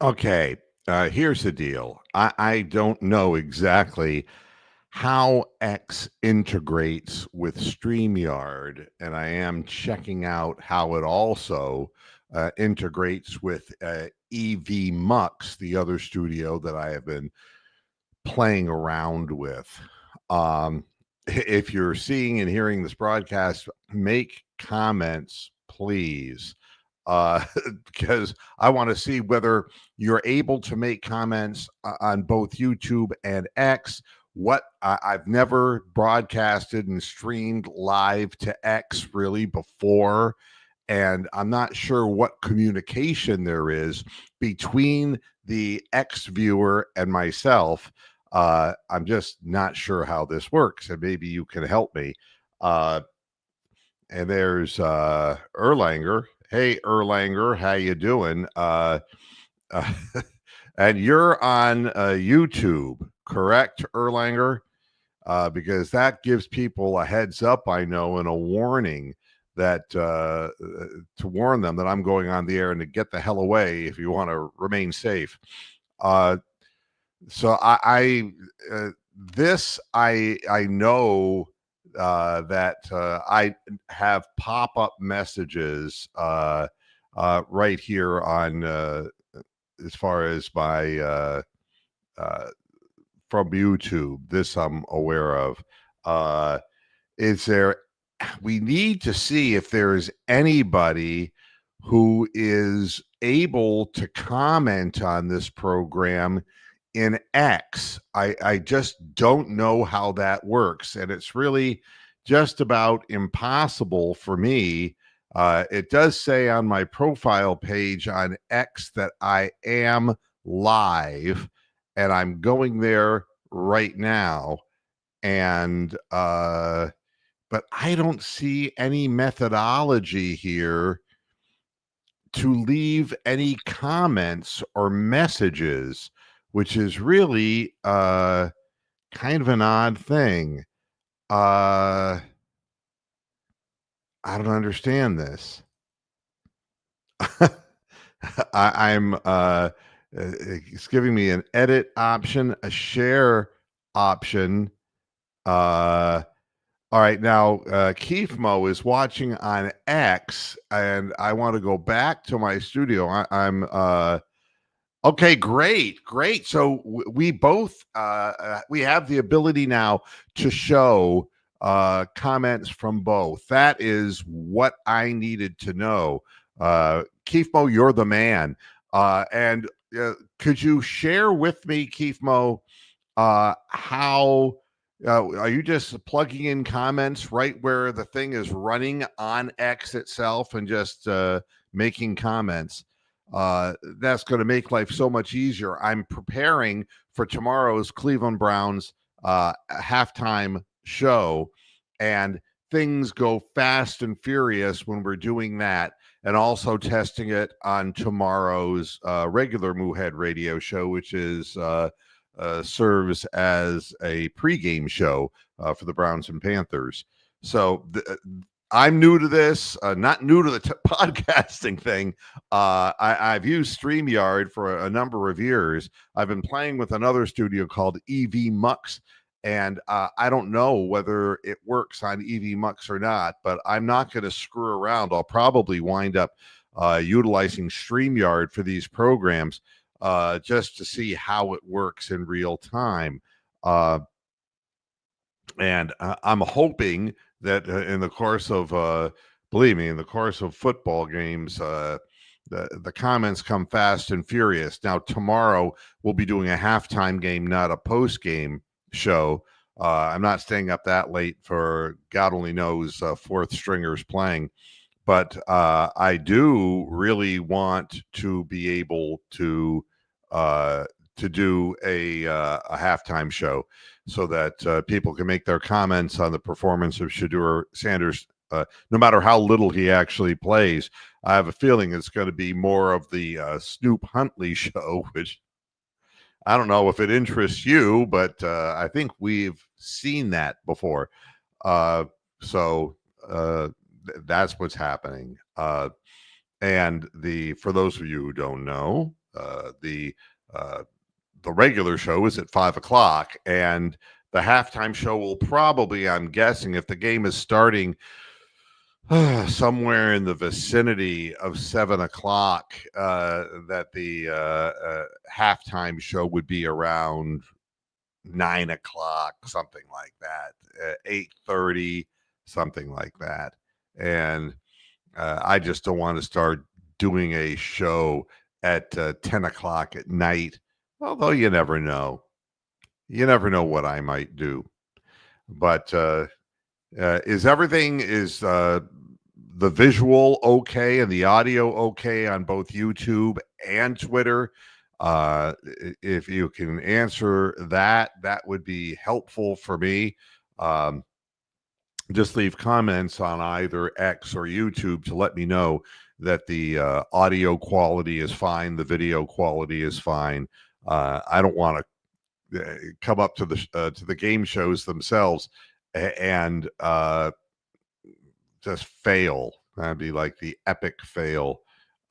Okay, here's the deal. I don't know exactly how X integrates with Streamyard, and I am checking out how it also integrates with EV Mux, the other studio that I have been playing around with. If you're seeing and hearing this broadcast, make comments, please, uh, because I want to see whether you're able to make comments on both YouTube and X. I've never broadcasted and streamed live to X really before, and I'm not sure what communication there is between the X viewer and myself. I'm just not sure how this works, and maybe you can help me. Uh, and there's Erlanger. Hey, Erlanger, how you doing? Uh, and you're on YouTube, correct, Erlanger? Because that gives people a heads up, I know, and a warning that to warn them that I'm going on the air and to get the hell away if you want to remain safe. Uh, so I know that I have pop up messages right here on as far as my uh, from YouTube. This I'm aware of. Uh, is there? We need to see if there is anybody who is able to comment on this program in X. I just don't know how that works, and it's really just about impossible for me. It does say on my profile page on X that I am live, and I'm going there right now. And but I don't see any methodology here to leave any comments or messages, which is really kind of an odd thing. Uh, I don't understand this. I'm it's giving me an edit option, a share option. Uh, all right, now Keith Mo is watching on X, and I want to go back to my studio. I'm okay. Great, great. So we both we have the ability now to show comments from both. That is what I needed to know. Keith Mo, you're the man. And could you share with me, Keith Mo, how are you just plugging in comments right where the thing is running on X itself and just making comments? That's going to make life so much easier. I'm preparing for tomorrow's Cleveland Browns halftime show, and things go fast and furious when we're doing that, and also testing it on tomorrow's regular Moohead radio show, which is serves as a pregame show for the Browns and Panthers. So I'm new to this, not new to the podcasting thing. I've used StreamYard for a number of years. I've been playing with another studio called EV Mux, and I don't know whether it works on EV Mux or not, but I'm not going to screw around. I'll probably wind up utilizing StreamYard for these programs just to see how it works in real time. And I'm hoping that in the course of, believe me, in the course of football games, the comments come fast and furious. Now, tomorrow we'll be doing a halftime game, not a post game show. I'm not staying up that late for God only knows fourth stringers playing. But I do really want to be able to do a halftime show so that people can make their comments on the performance of Shadur Sanders, no matter how little he actually plays. I have a feeling it's going to be more of the Snoop Huntley show, which I don't know if it interests you, but I think we've seen that before. So that's what's happening. And for those of you who don't know, The regular show is at 5 o'clock, and the halftime show will probably, I'm guessing, if the game is starting somewhere in the vicinity of 7 o'clock, that the halftime show would be around 9 o'clock, something like that, 8:30, something like that. And I just don't want to start doing a show at 10 o'clock at night, although you never know. You never know what I might do. But is the visual okay and the audio okay on both YouTube and Twitter? If you can answer that, that would be helpful for me. Just leave comments on either X or YouTube to let me know that the audio quality is fine, the video quality is fine. I don't want to come up to the game shows themselves and just fail. That'd be like the epic fail.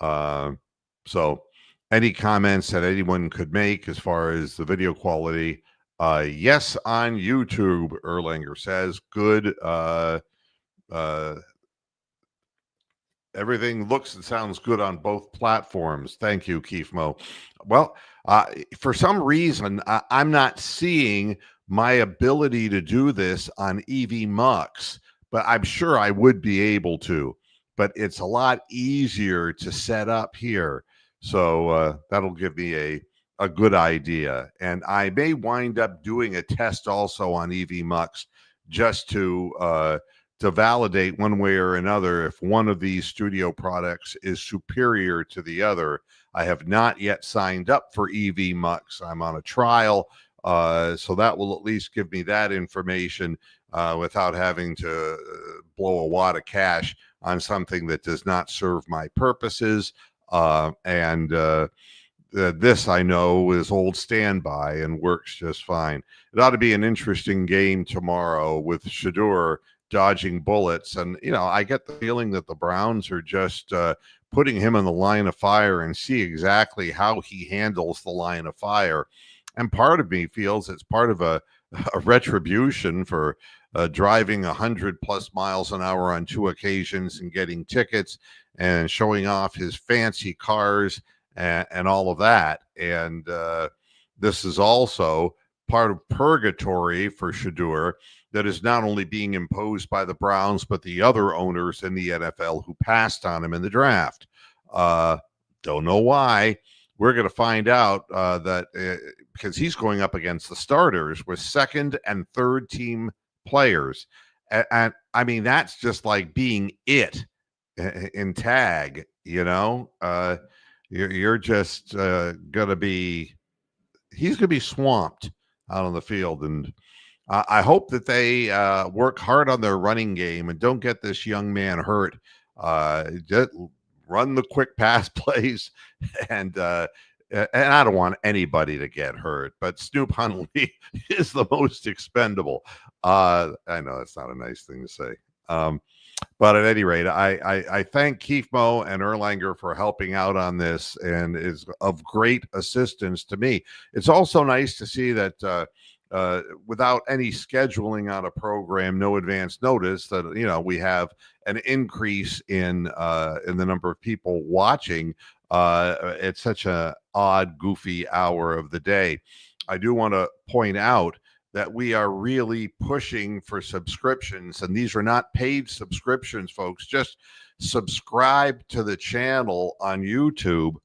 So any comments that anyone could make as far as the video quality? Yes, on YouTube, Erlanger says. Good. Everything looks and sounds good on both platforms. Thank you, Keith Mo. Well, for some reason, I'm not seeing my ability to do this on EV Mux, but I'm sure I would be able to. But it's a lot easier to set up here. So that'll give me a good idea. And I may wind up doing a test also on EV Mux just to validate one way or another if one of these studio products is superior to the other. I have not yet signed up for EV Mux. I'm on a trial, so that will at least give me that information without having to blow a wad of cash on something that does not serve my purposes. This I know is old standby and works just fine. It ought to be an interesting game tomorrow with Shedeur dodging bullets. And, I get the feeling that the Browns are just putting him in the line of fire and see exactly how he handles the line of fire. And part of me feels it's part of a retribution for driving 100+ miles an hour on 2 occasions and getting tickets and showing off his fancy cars and all of that. And this is also part of purgatory for Shedeur that is not only being imposed by the Browns, but the other owners in the NFL who passed on him in the draft. Don't know why. We're going to find out that because he's going up against the starters with second and third team players. And I mean, that's just like being it in tag, you're just going to be, he's going to be swamped out on the field. And I hope that they work hard on their running game and don't get this young man hurt. Just run the quick pass plays, and I don't want anybody to get hurt. But Snoop Huntley is the most expendable. I know that's not a nice thing to say. But at any rate, I thank Keith Mo and Erlanger for helping out on this, and is of great assistance to me. It's also nice to see that without any scheduling on a program, no advance notice, that we have an increase in the number of people watching at such an odd, goofy hour of the day. I do want to point out that we are really pushing for subscriptions, and these are not paid subscriptions, folks. Just subscribe to the channel on YouTube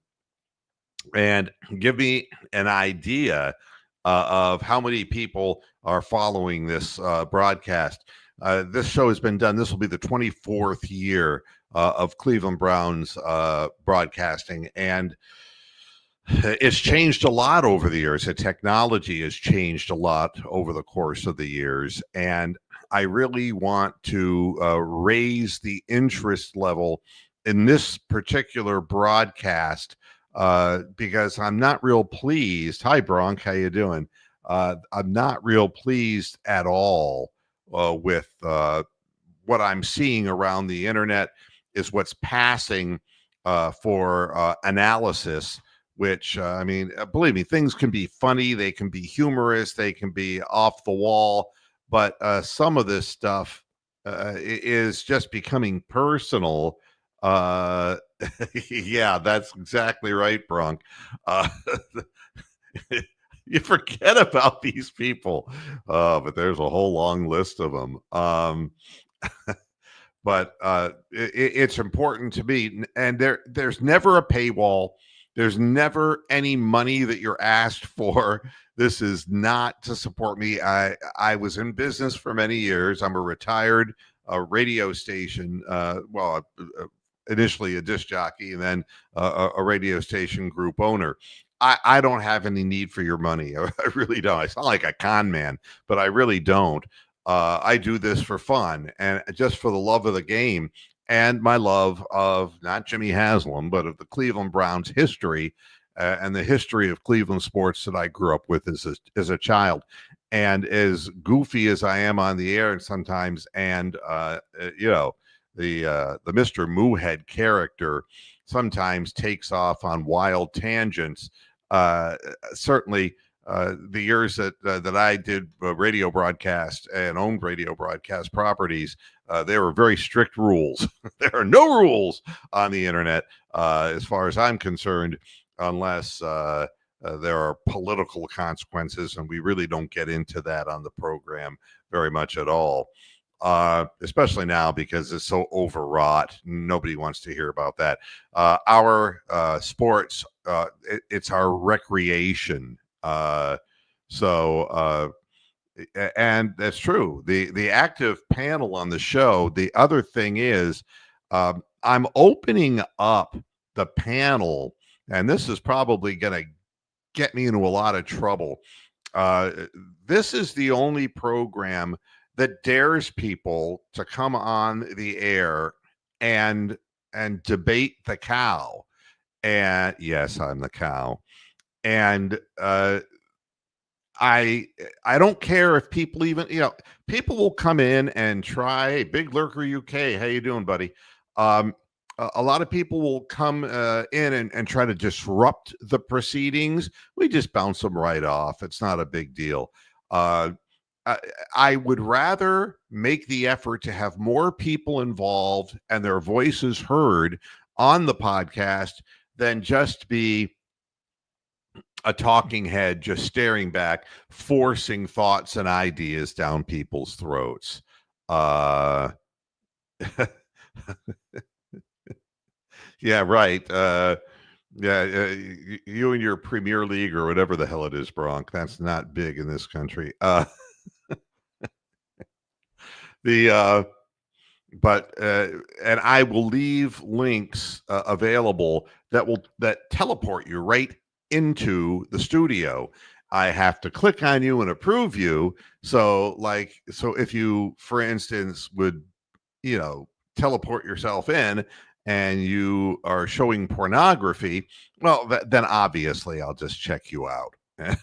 and give me an idea of how many people are following this broadcast. This show has been done. This will be the 24th year of Cleveland Browns broadcasting, and it's changed a lot over the years. The technology has changed a lot over the course of the years, and I really want to raise the interest level in this particular broadcast because I'm not real pleased. Hi, Bronk. How you doing? I'm not real pleased at all with what I'm seeing around the internet is what's passing for analysis which I mean, believe me, things can be funny, they can be humorous, they can be off the wall, but some of this stuff is just becoming personal. Uh, yeah, that's exactly right, Bronk. Uh, you forget about these people, but there's a whole long list of them. But it's important to me, and there's never a paywall. There's never any money that you're asked for. This is not to support me. I was in business for many years. I'm a retired radio station. Initially a disc jockey, and then a radio station group owner. I don't have any need for your money. I really don't. I sound like a con man, but I really don't. I do this for fun and just for the love of the game and my love of not Jimmy Haslam, but of the Cleveland Browns history and the history of Cleveland sports that I grew up with as a child. And as goofy as I am on the air, and sometimes, and the Mr. Moohead character sometimes takes off on wild tangents. Certainly, the years that I did radio broadcast and owned radio broadcast properties, there were very strict rules. There are no rules on the internet, as far as I'm concerned, unless there are political consequences, and we really don't get into that on the program very much at all. Especially now because it's so overwrought. Nobody wants to hear about that. Our sports, it's our recreation. And that's true. The active panel on the show. The other thing is, I'm opening up the panel, and this is probably going to get me into a lot of trouble. This is the only program that dares people to come on the air and debate the cow. And yes, I'm the cow. And I don't care if people even, people will come in and try. Hey, Big Lurker UK, how you doing, buddy? A lot of people will come in and try to disrupt the proceedings. We just bounce them right off. It's not a big deal. I would rather make the effort to have more people involved and their voices heard on the podcast than just be a talking head just staring back, forcing thoughts and ideas down people's throats. Yeah, right. You and your Premier League or whatever the hell it is, Bronk. That's not big in this country. And I will leave links available that teleport you right into the studio. I have to click on you and approve you. So if you, for instance, would, teleport yourself in and you are showing pornography, well, then obviously I'll just check you out. And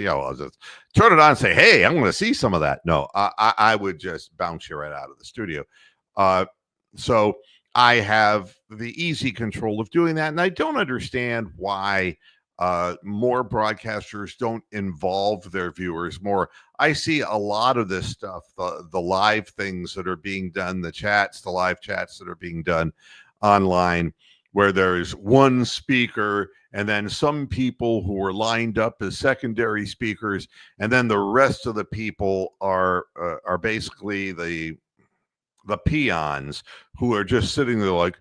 I'll just turn it on and say, hey, I'm going to see some of that. No, I would just bounce you right out of the studio. So I have the easy control of doing that. And I don't understand why more broadcasters don't involve their viewers more. I see a lot of this stuff, the live things that are being done, the live chats that are being done online, where there's one speaker and then some people who are lined up as secondary speakers, and then the rest of the people are basically the peons who are just sitting there like,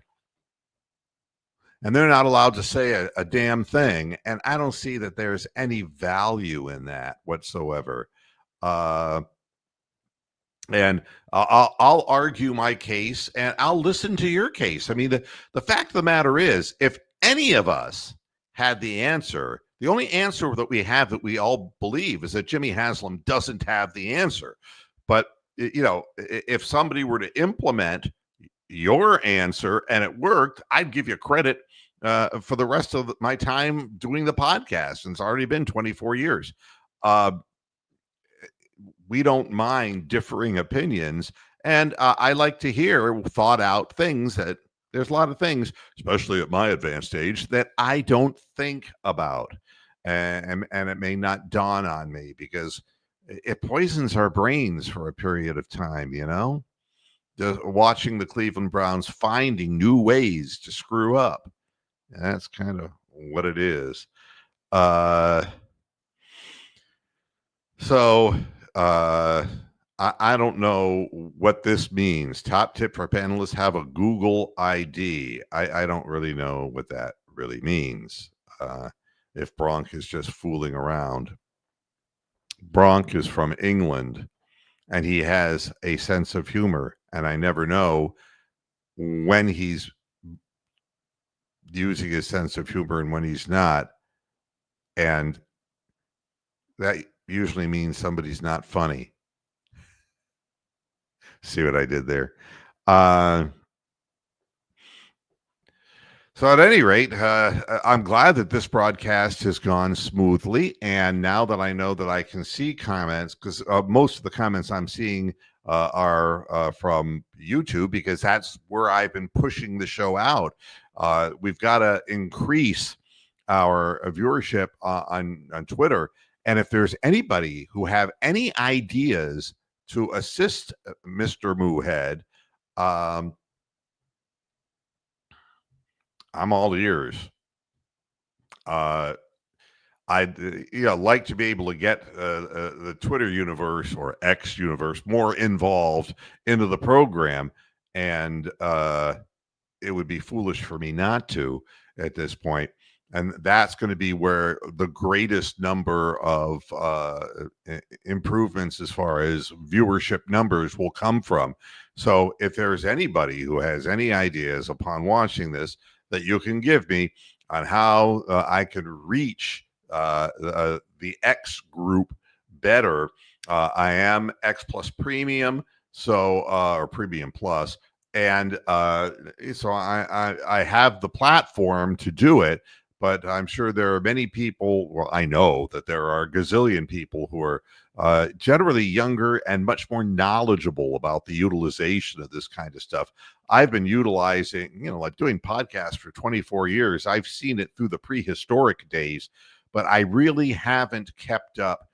and they're not allowed to say a damn thing. And I don't see that there's any value in that whatsoever. And I'll argue my case, and I'll listen to your case. I mean, the fact of the matter is, if any of us had the answer, the only answer that we have that we all believe is that Jimmy Haslam doesn't have the answer. But, if somebody were to implement your answer and it worked, I'd give you credit for the rest of my time doing the podcast. And it's already been 24 years. We don't mind differing opinions. And I like to hear thought out things that There's a lot of things, especially at my advanced age, that I don't think about, and it may not dawn on me because it poisons our brains for a period of time. Just watching the Cleveland Browns finding new ways to screw up. That's kind of what it is. Uh, so I don't know what this means. Top tip for panelists: have a Google ID. I don't really know what that really means. If Bronk is just fooling around. Bronk is from England, and he has a sense of humor, and I never know when he's using his sense of humor and when he's not. And that usually means somebody's not funny. See what I did there? So at any rate, I'm glad that this broadcast has gone smoothly. And now that I know that I can see comments, because most of the comments I'm seeing are from YouTube, because that's where I've been pushing the show out. We've got to increase our viewership on Twitter. And if there's anybody who have any ideas to assist Mr. Moohead, I'm all ears. I'd like to be able to get the Twitter universe or X universe more involved into the program, and it would be foolish for me not to at this point. And that's going to be where the greatest number of improvements as far as viewership numbers will come from. So if there's anybody who has any ideas upon watching this that you can give me on how I could reach the X group better, I am X Plus Premium, so or Premium Plus. And so I have the platform to do it, but I'm sure there are many people. Well, I know that there are a gazillion people who are generally younger and much more knowledgeable about the utilization of this kind of stuff. I've been utilizing, like doing podcasts for 24 years. I've seen it through the prehistoric days, but I really haven't kept up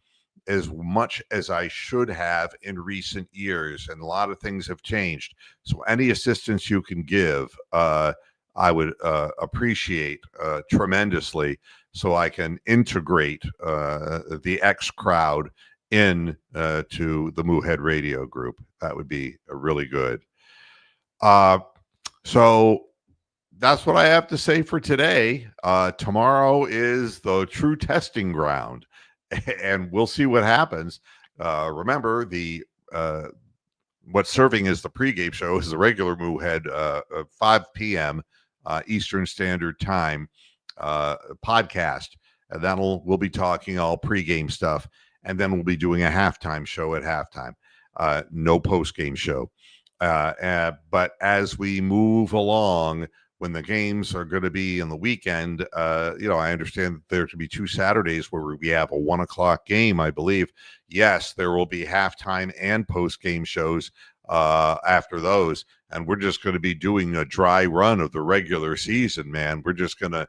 as much as I should have in recent years, and a lot of things have changed. So any assistance you can give, I would appreciate tremendously, so I can integrate the X crowd in to the Moohead Radio Group. That would be really good. So that's what I have to say for today. Tomorrow is the true testing ground, and we'll see what happens. Remember, what's serving as the pregame show is the regular Moohead 5 p.m. Eastern Standard Time podcast, and we'll be talking all pregame stuff, and then we'll be doing a halftime show at halftime. No postgame show. But as we move along, when the games are going to be in the weekend, I understand that there to be 2 Saturdays where we have a 1:00 game, I believe. Yes, there will be halftime and post-game shows after those. And we're just going to be doing a dry run of the regular season, man. We're just going to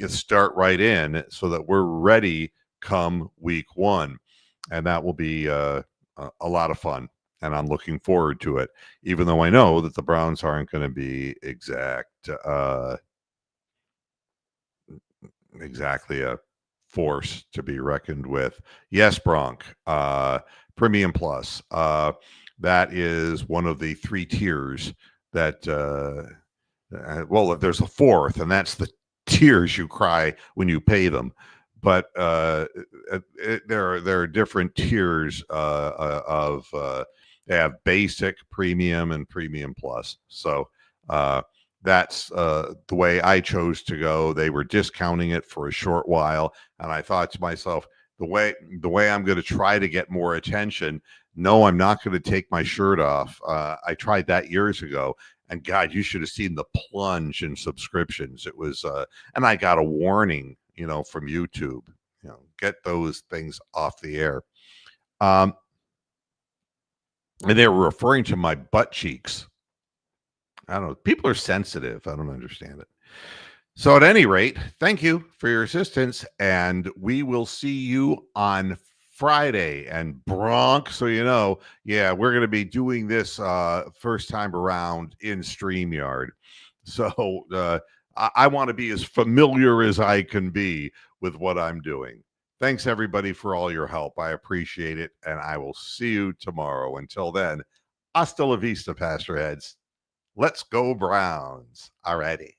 start right in so that we're ready come week 1. And that will be a lot of fun. And I'm looking forward to it, even though I know that the Browns aren't going to be exactly a force to be reckoned with. Yes, Bronk, Premium Plus. That is one of the 3 tiers that, well, there's a 4th, and that's the tears you cry when you pay them. But there are different tiers of they have basic, premium, and premium plus. So that's the way I chose to go. They were discounting it for a short while, and I thought to myself, the way I'm going to try to get more attention. No, I'm not going to take my shirt off. I tried that years ago, and God, you should have seen the plunge in subscriptions. It was, and I got a warning, from YouTube. Get those things off the air. And they were referring to my butt cheeks. I don't know. People are sensitive. I don't understand it. So at any rate, thank you for your assistance, and we will see you on Friday. And Bronx, so you know, yeah, we're going to be doing this first time around in StreamYard. So I want to be as familiar as I can be with what I'm doing. Thanks everybody for all your help. I appreciate it, and I will see you tomorrow. Until then, hasta la vista, Pastor Heads. Let's go Browns. Alrighty.